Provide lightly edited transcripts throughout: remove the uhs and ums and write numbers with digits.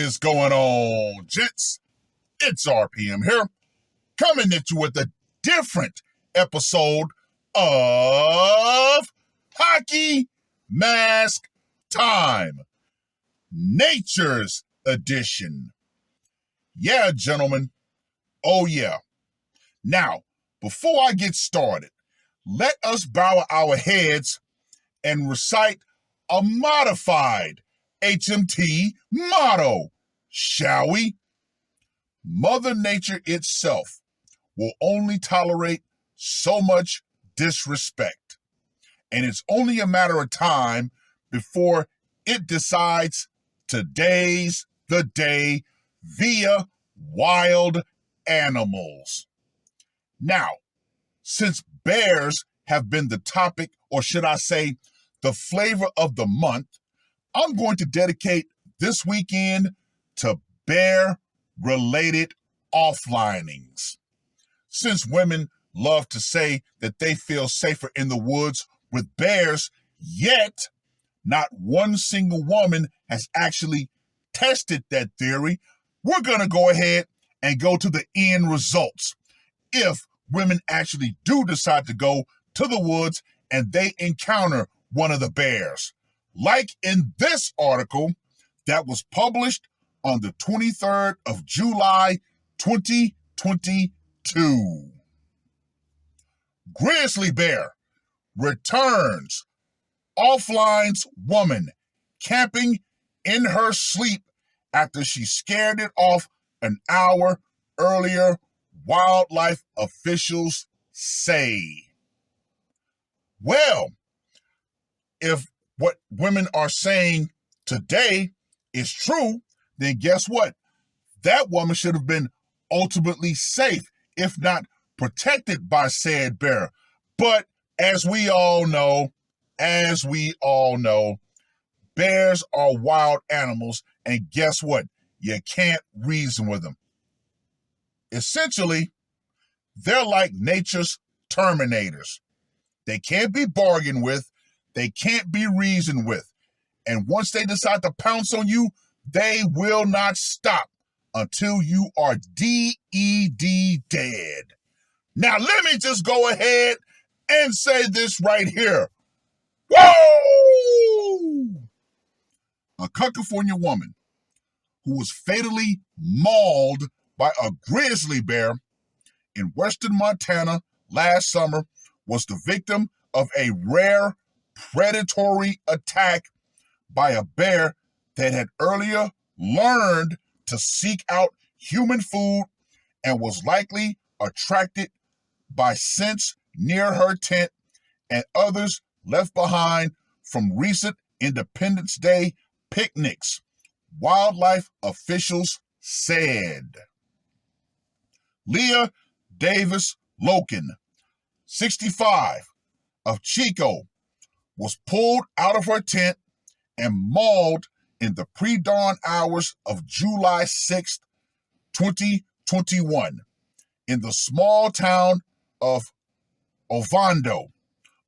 is going on, gents? It's R.P.M. here, coming at you with a different episode of Hockey Mask Time, Nature's Edition. Yeah, gentlemen. Oh, yeah. Now, before I get started, let us bow our heads and recite a modified HMT motto, shall we? Mother Nature itself will only tolerate so much disrespect, and it's only a matter of time before it decides today's the day via wild animals. Now, since bears have been the topic, or should I say, the flavor of the month, I'm going to dedicate this weekend to bear-related offlinings. Since women love to say that they feel safer in the woods with bears, yet not one single woman has actually tested that theory, we're going to go ahead and go to the end results. If women actually do decide to go to the woods and they encounter one of the bears, like in this article that was published on the 23rd of July, 2022. Grizzly bear returns offline's woman camping in her sleep after she scared it off an hour earlier, wildlife officials say. Well, if what women are saying today is true, then guess what? That woman should have been ultimately safe, if not protected by said bear. But as we all know, bears are wild animals, and guess what? You can't reason with them. Essentially, they're like nature's terminators. They can't be bargained with. They can't be reasoned with. And once they decide to pounce on you, they will not stop until you are D-E-D dead. Now, let me just go ahead and say this right here. Woo! A California woman who was fatally mauled by a grizzly bear in western Montana last summer was the victim of a rare predatory attack by a bear that had earlier learned to seek out human food and was likely attracted by scents near her tent and others left behind from recent Independence Day picnics, wildlife officials said. Leah Davis Loken, 65, of Chico, was pulled out of her tent and mauled in the pre-dawn hours of July 6, 2021, in the small town of Ovando,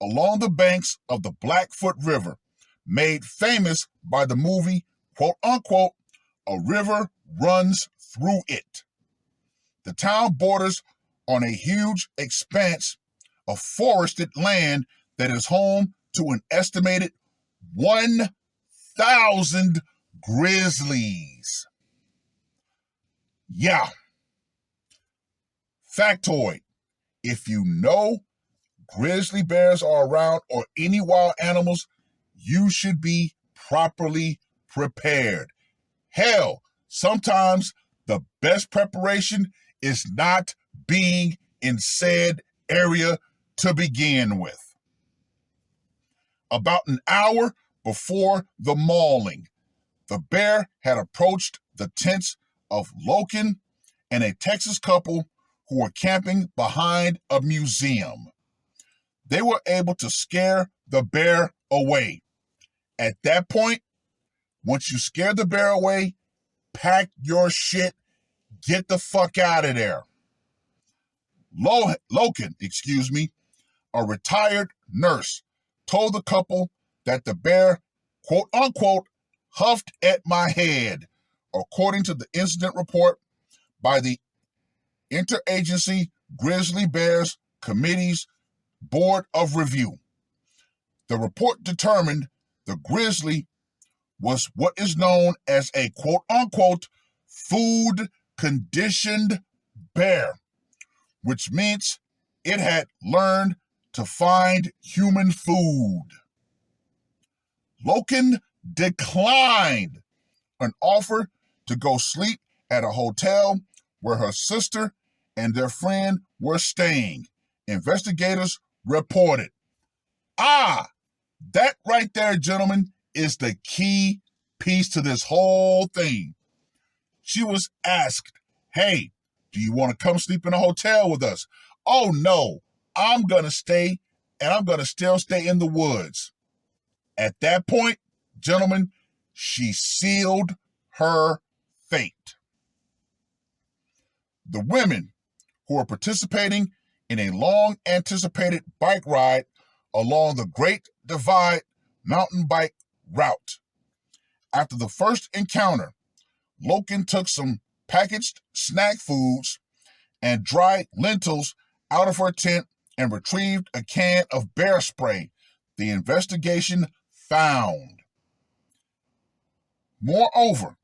along the banks of the Blackfoot River, made famous by the movie, quote-unquote, A River Runs Through It. The town borders on a huge expanse of forested land that is home to an estimated 1,000 grizzlies. Yeah. Factoid: if you know grizzly bears are around or any wild animals, you should be properly prepared. Hell, sometimes the best preparation is not being in said area to begin with. About an hour before the mauling, the bear had approached the tents of Loken and a Texas couple who were camping behind a museum. They were able to scare the bear away. At that point, once you scare the bear away, pack your shit, get the fuck out of there. Loken, a retired nurse, told the couple that the bear, quote unquote, huffed at my head, according to the incident report by the Interagency Grizzly Bears Committee's Board of Review. The report determined the grizzly was what is known as a quote-unquote food-conditioned bear, which means it had learned to find human food. Loken declined an offer to go sleep at a hotel where her sister and their friend were staying, investigators reported. That right there, gentlemen, is the key piece to this whole thing. She was asked, hey, do you want to come sleep in a hotel with us? Oh, no, I'm going to stay, and I'm going to still stay in the woods. At that point, gentlemen, she sealed her fate. The women who are participating in a long-anticipated bike ride along the Great Divide mountain bike route. After the first encounter, Loken took some packaged snack foods and dried lentils out of her tent and retrieved a can of bear spray, the investigation found. However,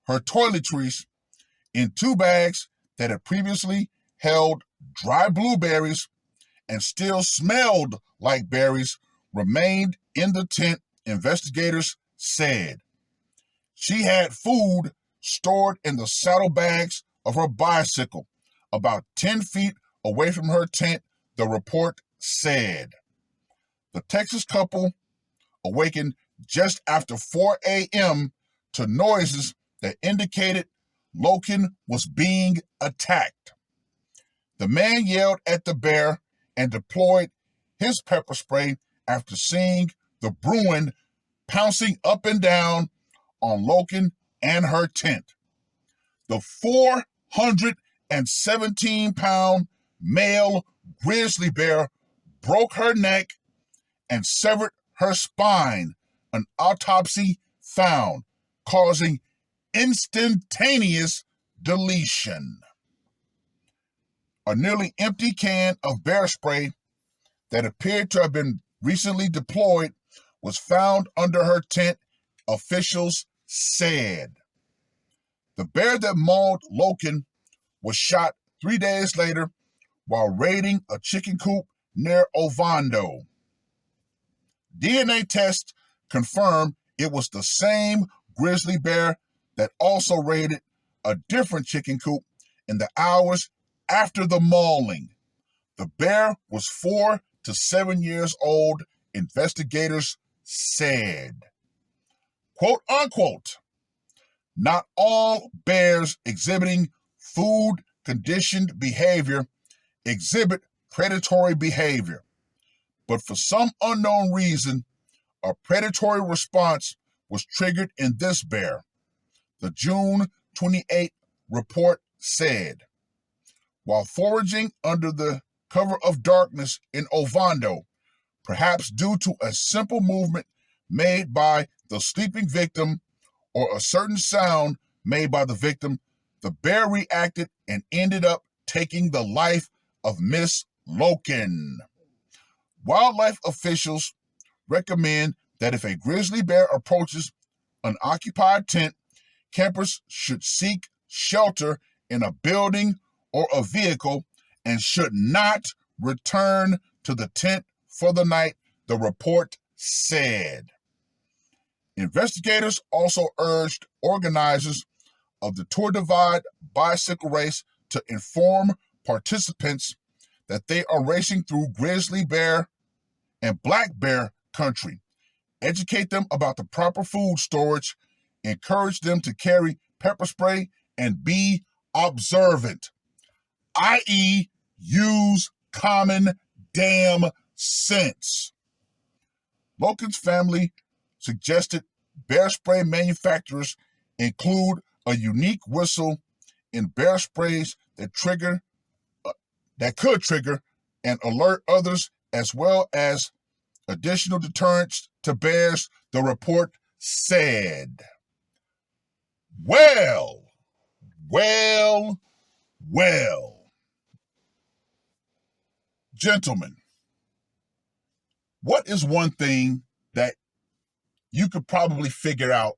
her toiletries in 2 bags that had previously held dry blueberries and still smelled like berries remained in the tent, investigators said. She had food stored in the saddlebags of her bicycle, about 10 feet away from her tent, the report said. The Texas couple awakened just after 4 a.m. to noises that indicated Loken was being attacked. The man yelled at the bear and deployed his pepper spray after seeing the Bruin pouncing up and down on Loken and her tent. The 417-pound male grizzly bear broke her neck and severed her spine, an autopsy found, causing instantaneous deletion. A nearly empty can of bear spray that appeared to have been recently deployed was found under her tent, officials said. The bear that mauled Loken was shot 3 days later while raiding a chicken coop near Ovando. DNA tests confirmed it was the same grizzly bear that also raided a different chicken coop in the hours after the mauling. The bear was 4 to 7 years old, investigators said. Quote unquote, not all bears exhibiting food-conditioned behavior exhibit predatory behavior, but for some unknown reason, a predatory response was triggered in this bear, the June 28 report said. While foraging under the cover of darkness in Ovando, perhaps due to a simple movement made by the sleeping victim or a certain sound made by the victim, the bear reacted and ended up taking the life of Miss Loken. Wildlife officials recommend that if a grizzly bear approaches an occupied tent, campers should seek shelter in a building or a vehicle and should not return to the tent for the night, the report said. Investigators also urged organizers of the Tour Divide bicycle race to inform participants that they are racing through grizzly bear and black bear country, educate them about the proper food storage, encourage them to carry pepper spray, and be observant, i.e., use common damn sense. Loken's family suggested bear spray manufacturers include a unique whistle in bear sprays that could trigger and alert others, as well as additional deterrents to bears, the report said. Well, well, well. Gentlemen, what is one thing that you could probably figure out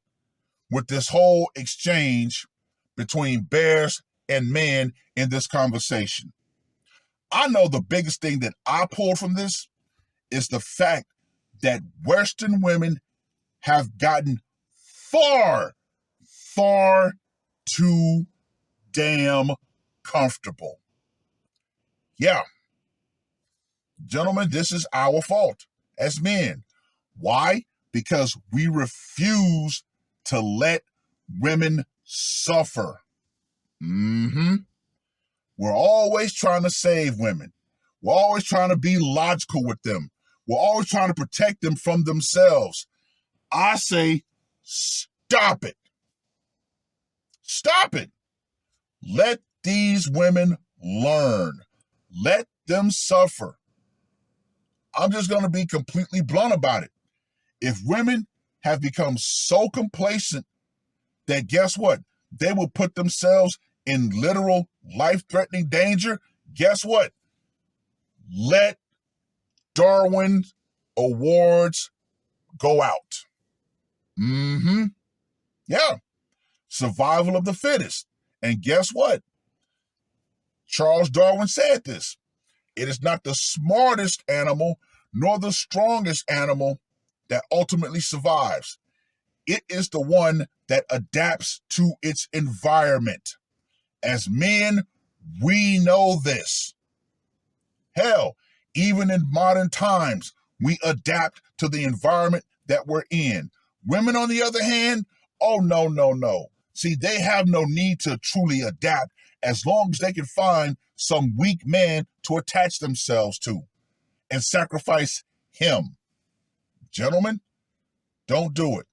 with this whole exchange between bears and men in this conversation? I know the biggest thing that I pulled from this is the fact that Western women have gotten far, far too damn comfortable. Yeah, gentlemen, this is our fault as men. Why? Because we refuse to let women suffer. We're always trying to save women. We're always trying to be logical with them. We're always trying to protect them from themselves. I say, stop it. Stop it. Let these women learn. Let them suffer. I'm just going to be completely blunt about it. If women have become so complacent that guess what? They will put themselves in literal life-threatening danger. Guess what? Let Darwin Awards go out. Yeah. Survival of the fittest. And guess what? Charles Darwin said this. It is not the smartest animal nor the strongest animal that ultimately survives. It is the one that adapts to its environment. As men, we know this. Hell, even in modern times, we adapt to the environment that we're in. Women, on the other hand, oh, no, no, no. See, they have no need to truly adapt as long as they can find some weak man to attach themselves to and sacrifice him. Gentlemen, don't do it.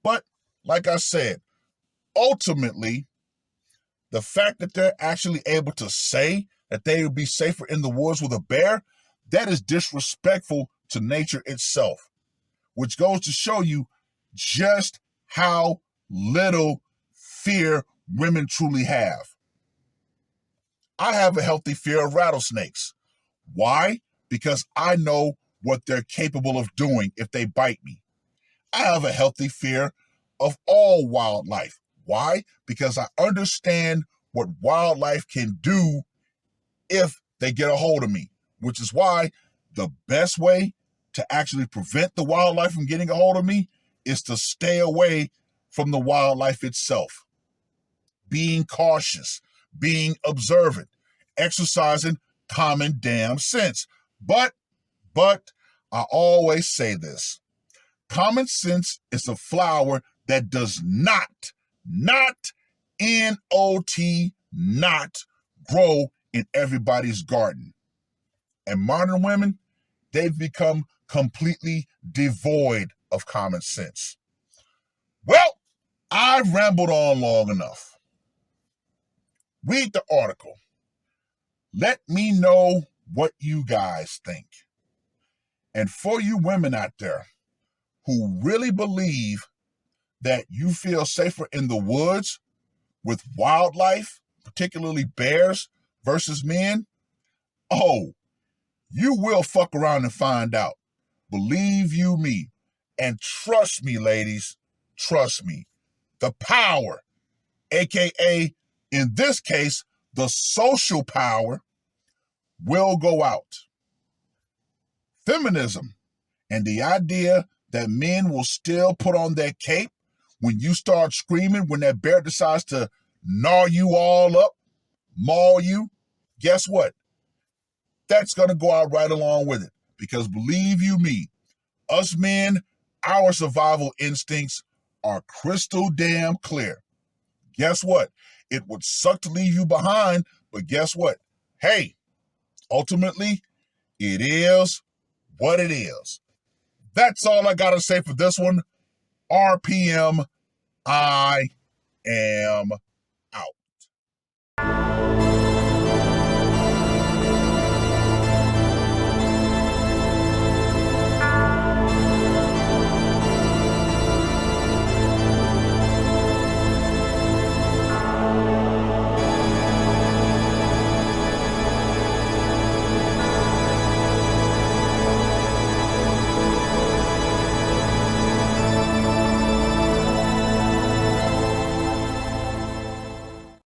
But, like I said, ultimately, the fact that they're actually able to say that they would be safer in the woods with a bear, that is disrespectful to nature itself, which goes to show you just how little fear women truly have. I have a healthy fear of rattlesnakes. Why? Because I know what they're capable of doing if they bite me. I have a healthy fear of all wildlife. Why? Because I understand what wildlife can do if they get a hold of me, which is why the best way to actually prevent the wildlife from getting a hold of me is to stay away from the wildlife itself. Being cautious, being observant, exercising common damn sense. But I always say this. Common sense is a flower that does not, N-O-T, not grow in everybody's garden. And modern women, they've become completely devoid of common sense. Well, I've rambled on long enough. Read the article. Let me know what you guys think. And for you women out there who really believe that you feel safer in the woods with wildlife, particularly bears versus men, oh, you will fuck around and find out. Believe you me. And trust me, ladies, trust me. The power, aka, in this case, the social power, will go out. Feminism and the idea that men will still put on their cape when you start screaming, when that bear decides to gnaw you all up, maul you, guess what? That's going to go out right along with it. Because believe you me, us men, our survival instincts are crystal damn clear. Guess what? It would suck to leave you behind, but guess what? Hey, ultimately, it is what it is. That's all I got to say for this one. R.P.M. I am